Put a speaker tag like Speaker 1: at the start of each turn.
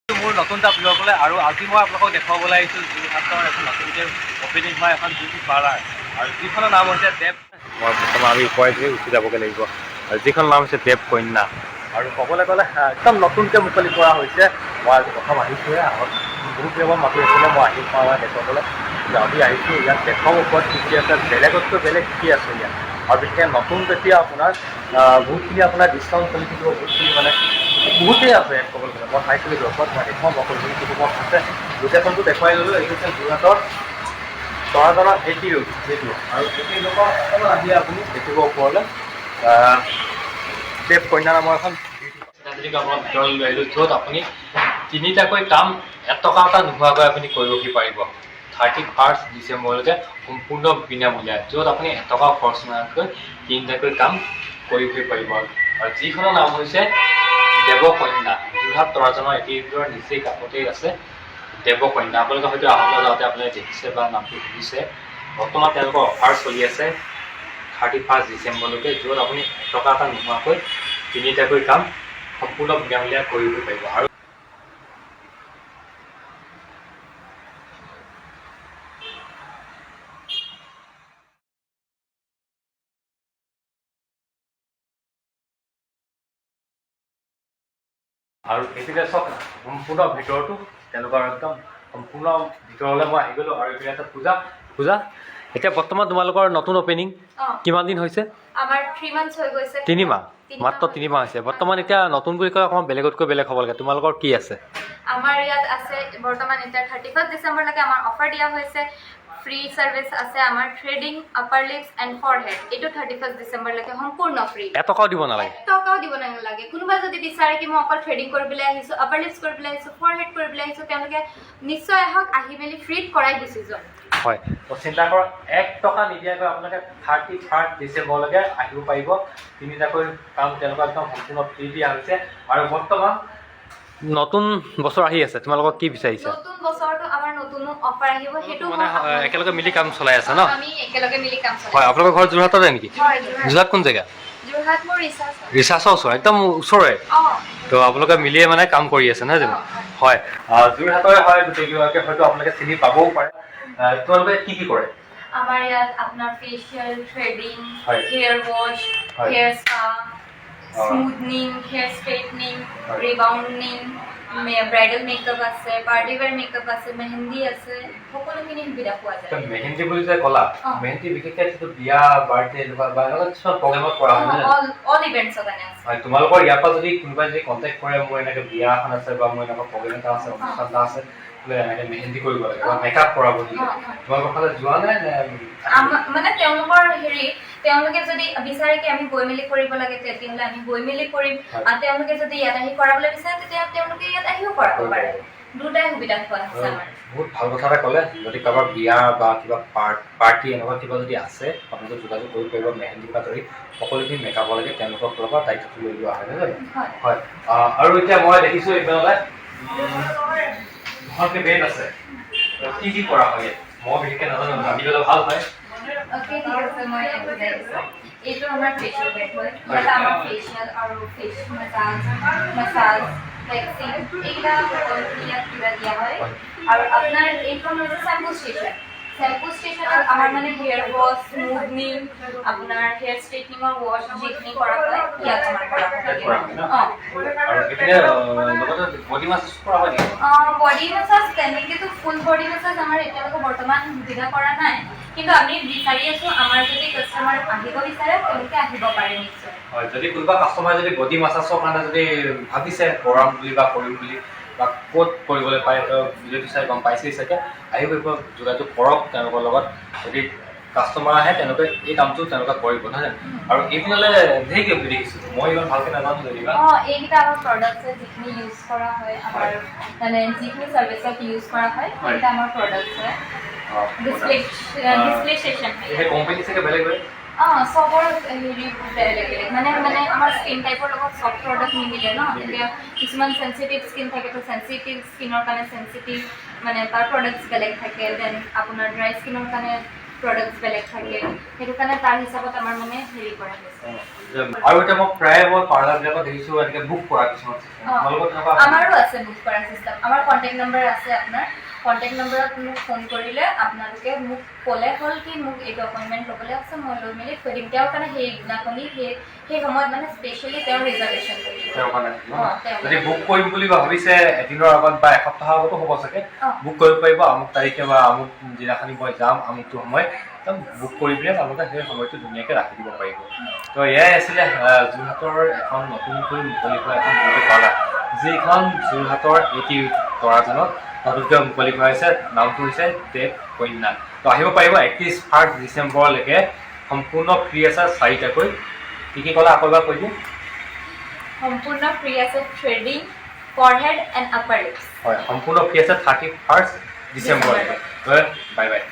Speaker 1: মোৰ নতুন এটা ব্লগলৈ আৰু আজি মই আপোনালোকক দেখুৱাবলৈ আহিছোঁ যোৰহাটৰ এখন নতুনকৈ অপেনিং হোৱা এখন বিউটি পাৰ্লাৰ আৰু যিখনৰ নাম হৈছে দেৱ। মই বৰ্তমান আমি ওপৰেদি উঠি যাবগৈ লাগিব আৰু যিখন নাম হৈছে দেৱ কন্যা আৰু ক'বলৈ গ'লে একদম নতুনকৈ মুকলি কৰা হৈছে। মই আজি প্ৰথম আহিছোঁহে, আগত বহুত দিনৰ মাতি আছিলে মই আহি পোৱা নাই দেখুৱাবলৈ। আমি আহিছোঁ ইয়াত দেশৰ ওপৰত কি কি আছে, বেলেগতকৈ বেলেগ কি আছে ইয়াত আৰু বিশেষকৈ নতুন যেতিয়া আপোনাৰ বহুতখিনি আপোনাৰ ডিছকাউণ্ট চলি থাকিব, বহুতখিনি মানে বহুতেই আছে ইয়াত ক'বলৈ গ'লে। মই চাইছিলোঁ ওপৰত মই দেখুৱাম সকলোখিনি কিটো আছে। লোকেশ্যনটো দেখুৱাই ল'লোঁ। এইটো হৈছে যোৰহাটৰ তৰাজনা এটি ৰোড সেইটো আৰু এটি ৰোডৰ অকণমান আহি আপুনি দেখিব ওপৰলৈ দেৱ কন্যা নামৰ এখন বিউটি আপোনাৰ ভিতৰলৈ লৈ আহিলোঁ, য'ত আপুনি তিনিটাকৈ কাম এটকা এটা নোহোৱাকৈ আপুনি কৰিবহি পাৰিব। 31 ডিচেম্বৰলৈকে সম্পূৰ্ণ বিনামূলীয়া, য'ত আপুনি এটকা খৰচ নোহোৱাকৈ তিনিটাকৈ কাম কৰিবহি পাৰিব। আৰু যিখনৰ নাম হৈছে দেৱকন্যা। যোৰহাট তৰাজনৰ এটি ৰোডৰ নিচেই কাষতেই আছে দেৱকন্যা। আপোনালোকে হয়তো আহোঁতে যাওঁতে আপোনালোকে দেখিছে বা নামটো শুনিছে। বৰ্তমান তেওঁলোকৰ অফাৰ চলি আছে 31 ডিচেম্বৰলৈকে, য'ত আপুনি এটকা এটা নোহোৱাকৈ তিনিটাকৈ কাম সম্পূৰ্ণ বিনামূলীয়া কৰিব পাৰিব। আৰু এইপিনে চাওক সম্পূৰ্ণ ভিতৰটো তেওঁলোকৰ একদম সম্পূৰ্ণ ভিতৰলৈ মই আহি গ'লোঁ। আৰু এইপিনে এটা পূজা এতিয়া বৰ্তমান তোমালোকৰ নতুন অপেনিং কিমান দিন হৈছে?
Speaker 2: আমাৰ 3 মান্থছ হৈ গৈছে।
Speaker 1: 3 মাহ, মাত্ৰ 3 মাহ হৈছে। বৰ্তমান এতিয়া নতুন বুলি কয় অকণমান বেলেগতকৈ বেলেগ হ'ব লাগে। তোমালোকৰ কি আছে?
Speaker 2: আমাৰ ইয়াত আছে বৰ্তমান এতিয়া 31 ডিচেম্বৰলৈকে আমাৰ অফাৰ দিয়া হৈছে। ফ্ৰী সাৰ্ভিস আছে আমাৰ threading, upper lips and forehead. এইটো 31 ডিচেম্বৰলৈকে সম্পূৰ্ণ ফ্ৰী।
Speaker 1: এটকাও দিব নালাগে?
Speaker 2: এটকাও দিব নালাগে। কোনোবা যদি বিচাৰে কি মই অকল থ্ৰেডিং কৰিবলৈ আহিছোঁ, আপাৰ লিপস কৰিবলৈ আহিছোঁ, ফৰহেড কৰিবলৈ আহিছোঁ, তেওঁলোকে নিশ্চয় আহক, আহি মেলি ফ্ৰীত কৰাই গুচি যাওক।
Speaker 1: হয়, তো চিন্তা কৰক 1 টকা নিদিয়াকৈ আপোনালোকে 31 ডিচেম্বৰলৈকে আহিব পাৰিব। তিনিটাকৈ কাম তেওঁলোকৰ একদম সম্পূৰ্ণ ফ্ৰী দিয়া হৈছে। আৰু বৰ্তমান নতুন বছৰ আহি আছে, তোমালোকক কি বিচাৰিছে?
Speaker 2: নতুন বছৰটো আমাৰ নতুন অফাৰ আহিব, সেইটো
Speaker 1: মানে একেলগে মিলি কাম চলাই আছে ন?
Speaker 2: আমি একেলগে মিলি কাম চলাই।
Speaker 1: হয়, আপোনালোকৰ ঘৰ যোৰহাটতে নেকি?
Speaker 2: হয়,
Speaker 1: যোৰহাট কোন জেগা?
Speaker 2: যোৰহাট মোৰ
Speaker 1: ৰিচাৰ্চৰ ওচৰ, একদম ওচৰৰে। তো আপোনালোকে মিলিয়ে মানে কাম কৰি আছে নহয় জানো? হয়, যোৰহাটৰে হয় গোটেইগৰাকী, হয়তো আপোনালোকে চিনি পাবও পাৰে। তোমালোকে কি কি কৰে?
Speaker 2: আমাৰ ইয়াত আপোনাৰ ফেচিয়েল, থ্ৰেডিং,
Speaker 1: হয়,
Speaker 2: হেয়াৰ ৱাছ,
Speaker 1: হয়,
Speaker 2: hair spa, smoothing, hair straightening,
Speaker 1: হয়,
Speaker 2: ৰিবাউণ্ডিং, ব্ৰাইডেল মেকআপ আছে, পাৰ্টি ৱেৰ মেকআপ আছে, মেহেন্দি আছে, সকলোখিনি সুবিধা পোৱা যায়।
Speaker 1: মেহেন্দি বুলি যে ক'লা, মেহেন্দি বিশেষকৈ বিয়া, বাৰ্থডে এনেকুৱা বা এনেকুৱা কিছুমান প্ৰগ্ৰেমত কৰা হয় নহয়?
Speaker 2: অল ইভেন্টছৰ কাৰণে আছে।
Speaker 1: হয়, তোমালোকৰ ইয়াৰ পৰা যদি কোনোবাই যদি কণ্টেক্ট কৰে, মোৰ এনেকৈ বিয়া এখন আছে বা মোৰ এনেকুৱা প্ৰগ্ৰেম এটা আছে, অনুষ্ঠান এটা আছে, এনেকৈ মেহেন্দি কৰিব লাগে বা মেকআপ কৰাব দিলে, তোমালোকৰ ফালে যোৱা নাই নে?
Speaker 2: মানে তেওঁলোকৰ তেওঁলোকে যদি বিচাৰে কি আমি গৈ মেলি কৰিব লাগে, তেতিয়াহ'লে আমি গৈ মেলি কৰিম। তেওঁলোকে যদি ইয়াত আহি কৰাবলৈ বিচাৰে, তেতিয়া তেওঁলোকে ইয়াত আহিও কৰাব পাৰে। দুটাই সুবিধা পোৱা আছে আমাৰ।
Speaker 1: বহুত ভাল কথা এটা ক'লে। যদি কাৰোবাৰ বিয়া বা কিবা পাৰ্টি এনেকুৱা কিবা যদি আছে, আপোনালোকে যোগাযোগ কৰিব পাৰিব। মেহেন্দিৰ পৰা ধৰি সকলোখিনি মেকআপ লাগে তেওঁলোকৰ ফালৰ পৰা দায়িত্বটো লৈ লোৱা হয় নহয় জানো? হয়। আৰু এতিয়া মই দেখিছোঁ এইফালে ভালকৈ বেড আছে, কি কি কৰা হয়? মই বিশেষকৈ নাজানো, জানি গ'লে ভাল হয়।
Speaker 2: ঠিক আছে, মই বুজাই দিছোঁ। এইটো আমাৰ ফেচিয়েল বেড হয়। ইয়াত আমাৰ ফেচিয়েল আৰু ফেচ মাছাজ, ভেক্সিন এইকেইটা ইয়াত কিবা দিয়া হয়। আৰু আপোনাৰ এইখন হৈছে শ্যাম্পু ষ্টেচন। শ্যাম্পু ষ্টেচনত আমাৰ মানে হেয়াৰ ৱাছ, স্মুথনিং, আপোনাৰ হেয়াৰ ষ্ট্ৰেইটনিঙৰ ৱাছ যিখিনি কৰা হয়, ইয়াত আমাৰ কৰা হয়। বডি মাছাজ কৰা হয় নেকি? বডি মাছাজ তেনেকৈতো ফুল বডি মাছাজ আমাৰ এতিয়ালৈকে বৰ্তমান সুবিধা কৰা নাই, কিন্তু আমি বিচাৰি আছোঁ আমাৰ যদি কাষ্টমাৰ আহিব বিচাৰে তেওঁলোকে আহিব পাৰে নিশ্চয়।
Speaker 1: হয়, যদি কোনোবা কাষ্টমাৰে যদি বডি মাছাজৰ কাৰণে যদি ভাবিছে কৰাম বুলি বা কৰিম বুলি বা ক'ত কৰিবলৈ পায়, ভিডিঅ'টো চাই গম পাইছেই চাগে, আহিব যোগাযোগ কৰক তেওঁলোকৰ লগত। যদি কাষ্টমাৰ আহে তেওঁলোকে এই কামটো তেওঁলোকে কৰিব নহয় জানো? আৰু এইপিনলৈ ঢেৰ কিবা দেখিছোঁ, মই ইমান ভালকৈ নাজানো যদিবা।
Speaker 2: এইকেইটা আমাৰ প্ৰডাক্টছ যিখিনি ইউজ কৰা হয়, আমাৰ মানে যিখিনি চাৰ্ভিচত ইউজ কৰা হয়, সেইকেইটা আমাৰ প্ৰডাক্টছ হয়। ডিছপ্লে ষ্টেচন
Speaker 1: কোম্পানী চাগে বেলেগ বেলেগ?
Speaker 2: চবৰ বেলেগ বেলেগ মানে আমাৰ স্কিন টাইপৰ লগত চব প্ৰডাক্ট নিমিলে ন। এতিয়া কিছুমান চেঞ্চিটিভ স্কিন থাকে, তো চেঞ্চিটিভ স্কিনৰ কাৰণে চেঞ্চিটিভ মানে তাৰ প্ৰডাক্টছ বেলেগ থাকে। দেন আপোনাৰ ড্ৰাই স্কিনৰ কাৰণে প্ৰডাক্টছ বেলেগ থাকে সেইটো কাৰণে তাৰ হিচাপত আমাৰ মানে হেৰি কৰা হৈছে
Speaker 1: আৰু এটা মই প্ৰায় পাৰ্লাৰবিলাকত দেখিছোঁ এনেকৈ বুক কৰা কিছুমান তোমালোকৰ তেনেকুৱা
Speaker 2: আমাৰো আছে বুক কৰা চিষ্টেম আমাৰ কণ্টেক্ট নম্বৰ আছে আপোনাৰ কণ্টেক্ট নম্বৰত মোক ফোন কৰিলে আপোনালোকে মোক ক'লে হ'ল কি মোক এইটো এপইণ্টমেণ্ট ল'বলৈ আছে মই লৈ মেলি থৈ দিম তেওঁৰ কাৰণে সেইদিনাখনি সেই সময়ত মানে স্পেচিয়েলি তেওঁ ৰিজাৰ্ভেশ্যন কৰি দিব
Speaker 1: তেওঁৰ কাৰণে যদি বুক কৰিম বুলি ভাবিছে এদিনৰ আগত বা এসপ্তাহৰ আগতো হ'ব চাগে বুক কৰিব পাৰিব আমুক তাৰিখে বা আমুক দিনাখনি মই যাম আমুকটো সময় বুক কৰি পিনে তেওঁলোকে সেই সময়টো ধুনীয়াকৈ ৰাখি দিব পাৰিব তো এয়াই আছিলে যোৰহাটৰ এখন নতুনকৈ মুকলি কৰা এখন বিউটি পাৰ্লাৰ যিখন যোৰহাটৰ এটি তৰাজনত নতুনকৈ মুকলি কৰা হৈছে নামটো হৈছে দেৱ কন্যা তো আহিব পাৰিব 31 ডিচেম্বৰলৈকে সম্পূৰ্ণ ফ্ৰী আছে 4টাকৈ কি ক'লা আকৌ এবাৰ কৈ দিওঁ
Speaker 2: সম্পূৰ্ণ ফ্ৰী আছে থ্ৰেডিং ফৰহেড এণ্ড আপাৰ লিপছ
Speaker 1: হয় সম্পূৰ্ণ ফ্ৰী আছে 31 ডিচেম্বৰলৈকে বাই বাই